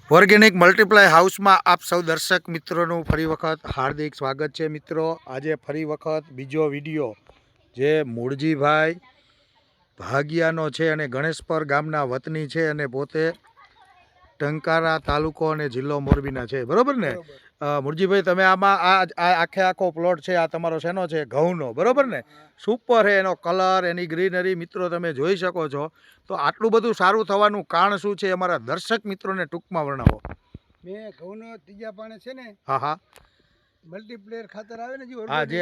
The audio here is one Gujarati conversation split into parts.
ઓર્ગેનિક મલ્ટીપ્લાય હાઉસમાં આપ સૌ દર્શક મિત્રોનું ફરી વખત હાર્દિક સ્વાગત છે। મિત્રો આજે ફરી વખત બીજો વિડીયો જે મૂળજીભાઈ ભાગિયાનો છે અને ગણેશપર ગામના વતની છે અને પોતે ટંકારા તાલુકો અને જિલ્લો મોરબીના છે, બરોબર ને? મૂળજીભાઈ, તમે આમાં આ આખો પ્લોટ છે, આ તમારો શેનો છે? ઘઉંનો, બરોબર ને? સુપર છે એનો કલર, એની ગ્રીનરી મિત્રો તમે જોઈ શકો છો। તો આટલું બધું સારું થવાનું કારણ શું છે, અમારા દર્શક મિત્રોને ટૂંકમાં વર્ણવો। મેં ઘઉંનો ત્રીજા પાણે છે ને, હા મલ્ટીપ્લેયર ખાતર આવે ને,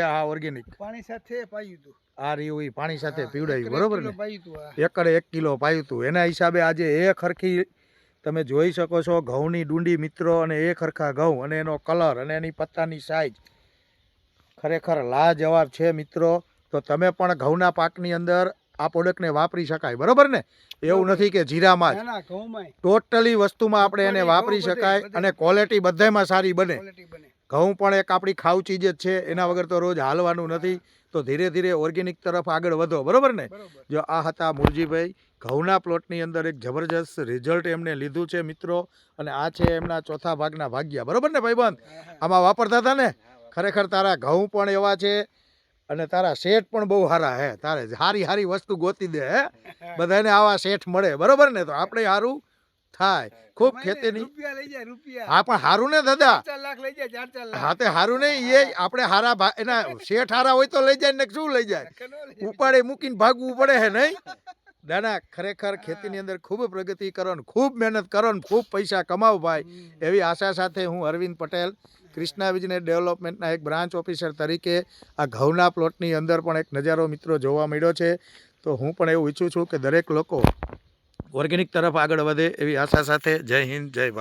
હા ઓર્ગેનિક પાણી સાથે પાયું હતું। આ રહ્યું એ પાણી સાથે પીવડાવ્યું, બરોબર ને? એકરે 1 કિલો પાયું હતું। એના હિસાબે આજે એક હરખી તમે જોઈ શકો છો ઘઉંની ડુંડી મિત્રો, અને એક હરખા ઘઉં અને એનો કલર અને એની પત્તાની સાઈઝ ખરેખર લાજવાબ છે મિત્રો। તો તમે પણ ઘઉંના પાકની અંદર આ પ્રોડક્ટને વાપરી શકાય, બરોબર ને? એવું નથી કે જીરામાં જ, ટોટલી વસ્તુમાં આપણે એને વાપરી શકાય અને ક્વોલિટી બધામાં સારી બને। ઘઉં પણ એક આપણી ખાવ ચીજ જ છે, એના વગર તો રોજ હાલવાનું નથી। તો ધીરે ધીરે ઓર્ગેનિક તરફ આગળ વધો, બરોબર ને? જો આ હતા મૂળજીભાઈ, ઘઉંના પ્લોટની અંદર એક જબરજસ્ત રિઝલ્ટ એમને લીધું છે મિત્રો, અને આ છે એમના ચોથા ભાગના ભાગ્યા, બરોબર ને ભાઈબંધ? આમાં વાપરતા હતા ને? ખરેખર તારા ઘઉં પણ એવા છે અને તારા શેઠ પણ બહુ સારા હે। તારે સારી વસ્તુ ગોતી દે હે, બધાને આવા શેઠ મળે, બરોબર ને? તો આપણે સારું થાય ખૂબ ખેતીની। હા પણ સારું ને દાદા, હા તે સારું નહીં, એ આપણે હારા એના શેઠ હારા હોય તો લઈ જાય ને, શું લઈ જાય? ઉપાડે મૂકીને ભાગવું પડે હે નહીં? દાદા ખરેખર ખેતીની અંદર ખૂબ પ્રગતિ કરો ને ખૂબ મહેનત કરો ને ખૂબ પૈસા કમાવો ભાઈ, એવી આશા સાથે હું અરવિંદ પટેલ કૃષ્ણા બિઝનેસ ડેવલપમેન્ટના એક બ્રાન્ચ ઓફિસર તરીકે આ ઘઉંના પ્લોટની અંદર પણ એક નજારો મિત્રો જોવા મળ્યો છે। તો હું પણ એવું ઈચ્છું છું કે દરેક લોકો ઓર્ગેનિક તરફ આગળ વધે, એવી આશા સાથે જય હિન્દ, જય ભારત।